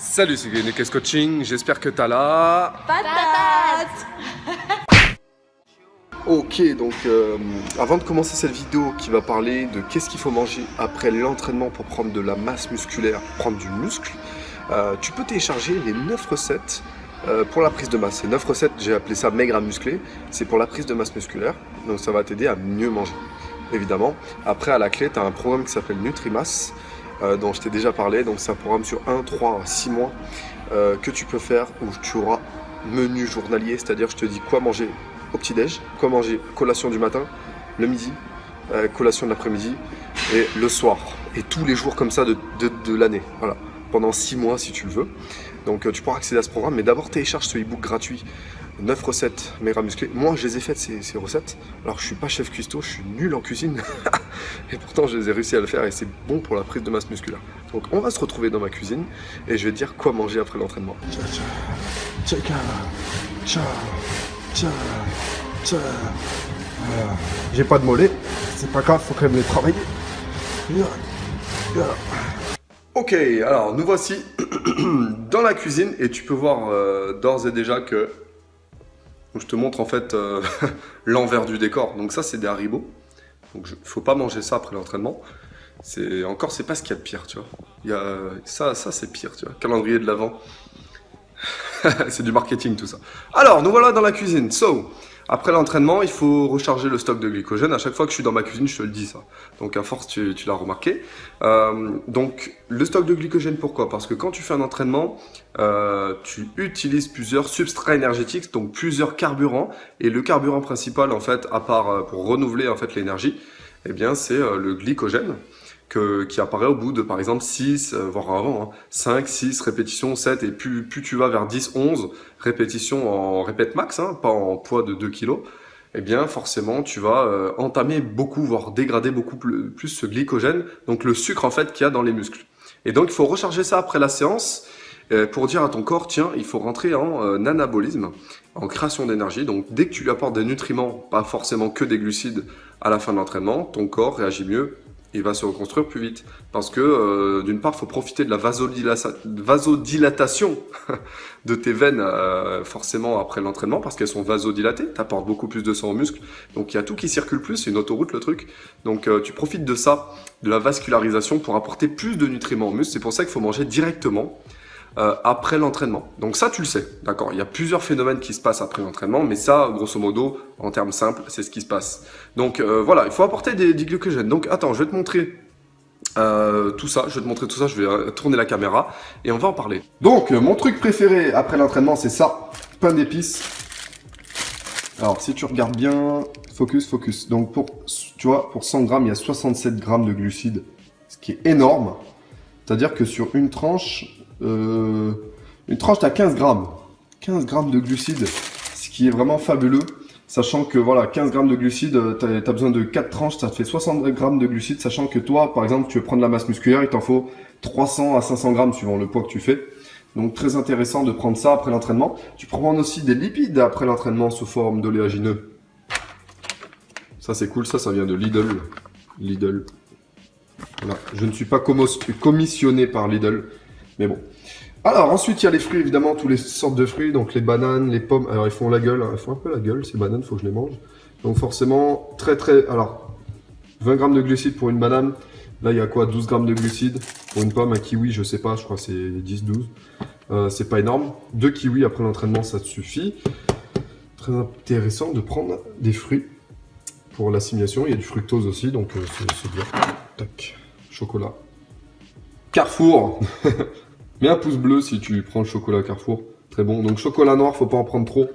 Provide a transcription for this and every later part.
Salut, c'est Guinekes Coaching, j'espère que t'as la Patate. Ok, donc avant de commencer cette vidéo qui va parler de qu'est-ce qu'il faut manger après l'entraînement pour prendre de la masse musculaire, prendre du muscle, tu peux télécharger les 9 recettes pour la prise de masse. Ces 9 recettes, j'ai appelé ça maigre à muscler, c'est pour la prise de masse musculaire, donc ça va t'aider à mieux manger, évidemment. Après, à la clé, tu as un programme qui s'appelle Nutrimass, dont je t'ai déjà parlé, donc c'est un programme sur 1, 3, 6 mois que tu peux faire où tu auras menu journalier, c'est-à-dire je te dis quoi manger au petit-déj, quoi manger collation du matin, le midi, collation de l'après-midi et le soir. Et tous les jours comme ça de l'année, voilà, pendant 6 mois si tu le veux. Donc tu pourras accéder à ce programme, mais d'abord télécharge ce e-book gratuit, 9 recettes maigres à muscler. Moi je les ai faites ces recettes, alors je suis pas chef cuistot, je suis nul en cuisine, et pourtant je les ai réussi à le faire et c'est bon pour la prise de masse musculaire. Donc on va se retrouver dans ma cuisine et je vais te dire quoi manger après l'entraînement. J'ai pas de mollet, c'est pas grave, faut quand même les travailler. Ok, alors nous voici dans la cuisine et tu peux voir d'ores et déjà que je te montre en fait l'envers du décor. Donc ça c'est des haribots, donc faut pas manger ça après l'entraînement. C'est pas ce qu'il y a de pire, tu vois. Il y a ça c'est pire, tu vois. Calendrier de l'Avent. C'est du marketing tout ça. Alors nous voilà dans la cuisine. Après l'entraînement, il faut recharger le stock de glycogène. À chaque fois que je suis dans ma cuisine, je te le dis ça. Donc à force, tu l'as remarqué. Donc le stock de glycogène, pourquoi? Parce que quand tu fais un entraînement, tu utilises plusieurs substrats énergétiques, donc plusieurs carburants. Et le carburant principal, en fait, à part pour renouveler en fait l'énergie, eh bien c'est le glycogène. Qui apparaît au bout de par exemple 6, voire avant, 5, 6 répétitions, 7 et plus tu vas vers 10, 11 répétitions en répète max, pas en poids de 2 kg, eh bien forcément tu vas entamer beaucoup, voire dégrader beaucoup plus ce glycogène, donc le sucre en fait qu'il y a dans les muscles. Et donc il faut recharger ça après la séance pour dire à ton corps, tiens, il faut rentrer en anabolisme, en création d'énergie. Donc dès que tu lui apportes des nutriments, pas forcément que des glucides à la fin de l'entraînement, ton corps réagit mieux. Il va se reconstruire plus vite. Parce que, d'une part, il faut profiter de la vasodilatation de tes veines, forcément, après l'entraînement, parce qu'elles sont vasodilatées. Tu apportes beaucoup plus de sang aux muscles. Donc, il y a tout qui circule plus. C'est une autoroute, le truc. Donc, tu profites de ça, de la vascularisation, pour apporter plus de nutriments aux muscles. C'est pour ça qu'il faut manger directement après l'entraînement. Donc ça, tu le sais, d'accord. Il y a plusieurs phénomènes qui se passent après l'entraînement, mais ça, grosso modo, en termes simples, c'est ce qui se passe. Donc voilà, il faut apporter du glycogène. Donc attends, je vais te montrer tout ça. Je vais tourner la caméra et on va en parler. Donc mon truc préféré après l'entraînement, c'est ça, pain d'épices. Alors si tu regardes bien, focus. Donc tu vois, pour 100 grammes, il y a 67 grammes de glucides, ce qui est énorme. C'est-à-dire que sur une tranche, t'as 15 grammes. 15 grammes de glucides, ce qui est vraiment fabuleux. Sachant que voilà, 15 grammes de glucides, t'as besoin de 4 tranches, ça te fait 60 grammes de glucides. Sachant que toi, par exemple, tu veux prendre la masse musculaire, il t'en faut 300 à 500 grammes suivant le poids que tu fais. Donc très intéressant de prendre ça après l'entraînement. Tu peux prendre aussi des lipides après l'entraînement sous forme d'oléagineux. Ça c'est cool, ça vient de Lidl. Voilà. Je ne suis pas commissionné par Lidl, mais bon. Alors ensuite il y a les fruits, évidemment, toutes les sortes de fruits, donc les bananes, les pommes. Alors ils font la gueule, ils font un peu la gueule ces bananes, faut que je les mange. Donc forcément alors 20 grammes de glucides pour une banane. Là il y a quoi, 12 grammes de glucides pour une pomme. Un kiwi, je sais pas, je crois que c'est 10-12. C'est pas énorme. 2 kiwis après l'entraînement, ça te suffit. Très intéressant de prendre des fruits pour l'assimilation. Il y a du fructose aussi, donc c'est bien. Tac, chocolat. Carrefour. Mets un pouce bleu si tu prends le chocolat Carrefour. Très bon. Donc chocolat noir, faut pas en prendre trop.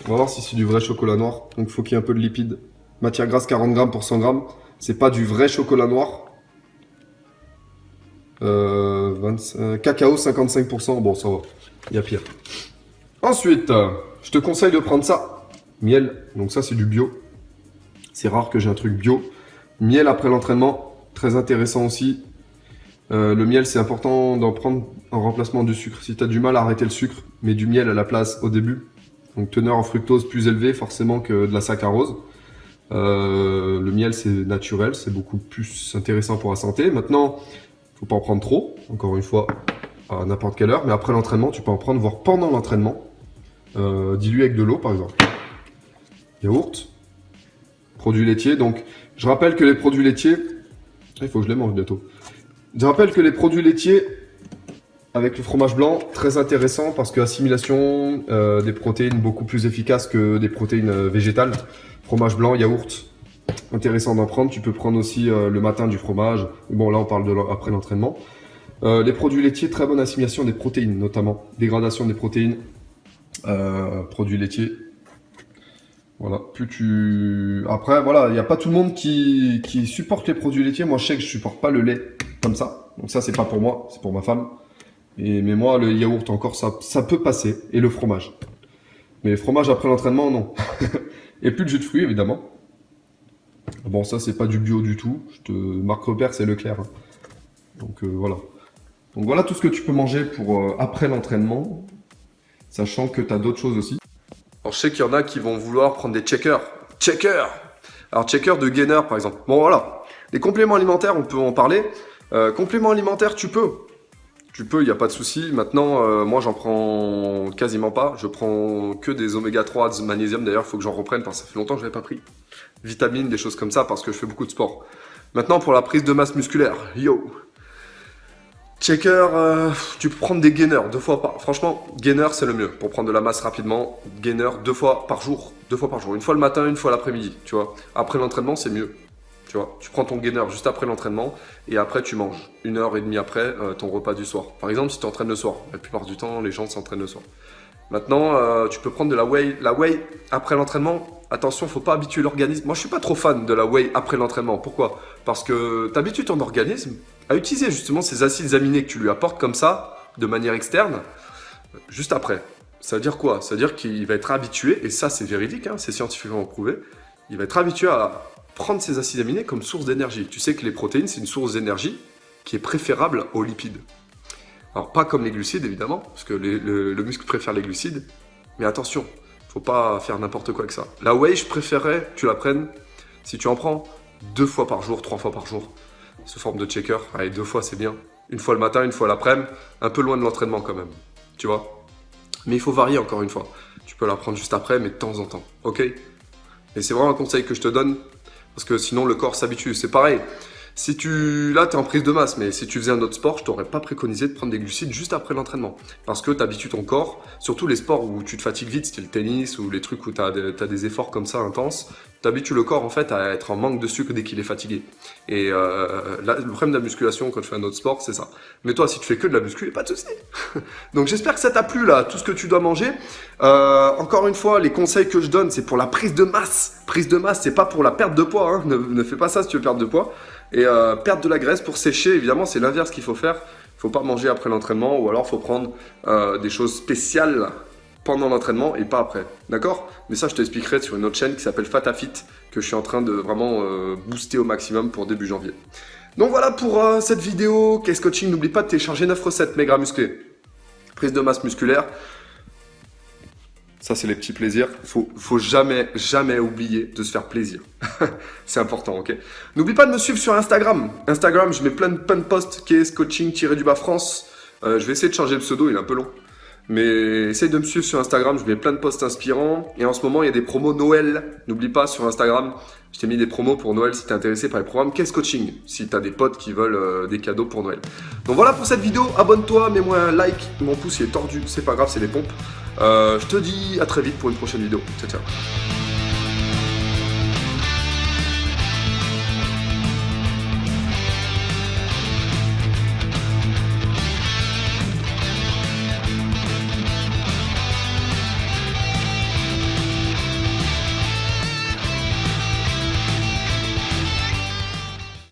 On va voir si c'est du vrai chocolat noir. Donc il faut qu'il y ait un peu de lipides. Matière grasse 40 grammes pour 100 grammes. C'est pas du vrai chocolat noir. Cacao 55%. Bon, ça va. Il y a pire. Ensuite, je te conseille de prendre ça. Miel. Donc ça, c'est du bio. C'est rare que j'ai un truc bio. Miel après l'entraînement. Très intéressant aussi. Le miel, c'est important d'en prendre en remplacement du sucre. Si tu as du mal à arrêter le sucre, mets du miel à la place au début. Donc teneur en fructose plus élevée forcément que de la saccharose. Le miel, c'est naturel, c'est beaucoup plus intéressant pour la santé. Maintenant, faut pas en prendre trop. Encore une fois, à n'importe quelle heure, mais après l'entraînement, tu peux en prendre, voire pendant l'entraînement, dilué avec de l'eau par exemple. Yaourt, produits laitiers. Donc, je rappelle que les produits laitiers, il faut que je les mange bientôt. Je rappelle que les produits laitiers, avec le fromage blanc, très intéressant parce que assimilation des protéines beaucoup plus efficace que des protéines végétales. Fromage blanc, yaourt, intéressant d'en prendre. Tu peux prendre aussi le matin du fromage. Bon, là, on parle de après l'entraînement. Les produits laitiers, très bonne assimilation des protéines, notamment. Dégradation des protéines. Produits laitiers. Voilà. Après, voilà, il n'y a pas tout le monde qui supporte les produits laitiers. Moi, je sais que je supporte pas le lait comme ça. Donc ça, c'est pas pour moi, c'est pour ma femme. Mais moi, le yaourt encore, ça peut passer. Et le fromage. Mais le fromage après l'entraînement, non. Et plus de jus de fruits, évidemment. Bon, ça, c'est pas du bio du tout. Marque repère, c'est Leclerc. Donc voilà. Donc voilà tout ce que tu peux manger pour après l'entraînement. Sachant que tu as d'autres choses aussi. Alors, je sais qu'il y en a qui vont vouloir prendre des checkers. Checkers! Alors, checkers de gainer, par exemple. Bon, voilà. Les compléments alimentaires, on peut en parler. Compléments alimentaires, tu peux. Tu peux, il n'y a pas de souci. Maintenant, moi, j'en prends quasiment pas. Je prends que des oméga 3, du magnésium. D'ailleurs, il faut que j'en reprenne parce que ça fait longtemps que je n'avais pas pris. Vitamines, des choses comme ça parce que je fais beaucoup de sport. Maintenant, pour la prise de masse musculaire. Yo! Checker, tu peux prendre des gainers 2 fois par... Franchement, gainer, c'est le mieux pour prendre de la masse rapidement. Gainer 2 fois par jour. 2 fois par jour. Une fois le matin, une fois l'après-midi, tu vois. Après l'entraînement, c'est mieux. Tu vois, tu prends ton gainer juste après l'entraînement et après tu manges 1h30 après ton repas du soir. Par exemple, si tu t'entraînes le soir, la plupart du temps, les gens s'entraînent le soir. Maintenant, tu peux prendre de la whey. La whey après l'entraînement, attention, faut pas habituer l'organisme. Moi, je suis pas trop fan de la whey après l'entraînement. Pourquoi? Parce que tu habitues ton organisme à utiliser justement ces acides aminés que tu lui apportes comme ça, de manière externe, juste après. Ça veut dire quoi? Ça veut dire qu'il va être habitué, et ça c'est véridique, hein, c'est scientifiquement prouvé, il va être habitué à prendre ces acides aminés comme source d'énergie. Tu sais que les protéines, c'est une source d'énergie qui est préférable aux lipides. Alors pas comme les glucides évidemment, parce que le muscle préfère les glucides, mais attention, faut pas faire n'importe quoi avec ça. La whey, je préférais que tu la prennes, si tu en prends 2 fois par jour, 3 fois par jour, sous forme de checker. Allez, 2 fois c'est bien. Une fois le matin, une fois l'après-midi, un peu loin de l'entraînement quand même, tu vois. Mais il faut varier encore une fois. Tu peux la prendre juste après, mais de temps en temps, ok? Et c'est vraiment un conseil que je te donne, parce que sinon le corps s'habitue. C'est pareil. Si là, tu es en prise de masse, mais si tu faisais un autre sport, je t'aurais pas préconisé de prendre des glucides juste après l'entraînement. Parce que tu habitues ton corps, surtout les sports où tu te fatigues vite, style tennis ou les trucs où tu as des efforts comme ça intenses, tu habitues le corps en fait à être en manque de sucre dès qu'il est fatigué. Et là, le problème de la musculation quand tu fais un autre sport, c'est ça. Mais toi, si tu fais que de la muscu, pas de souci. Donc j'espère que ça t'a plu là, tout ce que tu dois manger. Encore une fois, les conseils que je donne, c'est pour la prise de masse. Prise de masse, c'est pas pour la perte de poids. Hein. Ne fais pas ça si tu veux perdre de poids. Et perdre de la graisse pour sécher, évidemment, c'est l'inverse qu'il faut faire. Il ne faut pas manger après l'entraînement ou alors il faut prendre des choses spéciales pendant l'entraînement et pas après. D'accord? Mais ça, je t'expliquerai sur une autre chaîne qui s'appelle Fatafit, que je suis en train de vraiment booster au maximum pour début janvier. Donc voilà pour cette vidéo. Case Coaching, n'oublie pas de télécharger 9 recettes maigres à muscler. Prise de masse musculaire. Ça, c'est les petits plaisirs. Faut jamais oublier de se faire plaisir. C'est important, ok? N'oublie pas de me suivre sur Instagram. Instagram, je mets plein de posts, Case Coaching-France. Je vais essayer de changer le pseudo, il est un peu long. Mais essaye de me suivre sur Instagram, je mets plein de posts inspirants. Et en ce moment, il y a des promos Noël. N'oublie pas, sur Instagram, je t'ai mis des promos pour Noël si tu es intéressé par les programmes Case Coaching. Si tu as des potes qui veulent des cadeaux pour Noël. Donc voilà pour cette vidéo. Abonne-toi, mets-moi un like. Mon pouce il est tordu, c'est pas grave, c'est les pompes. Je te dis à très vite pour une prochaine vidéo. Ciao, ciao.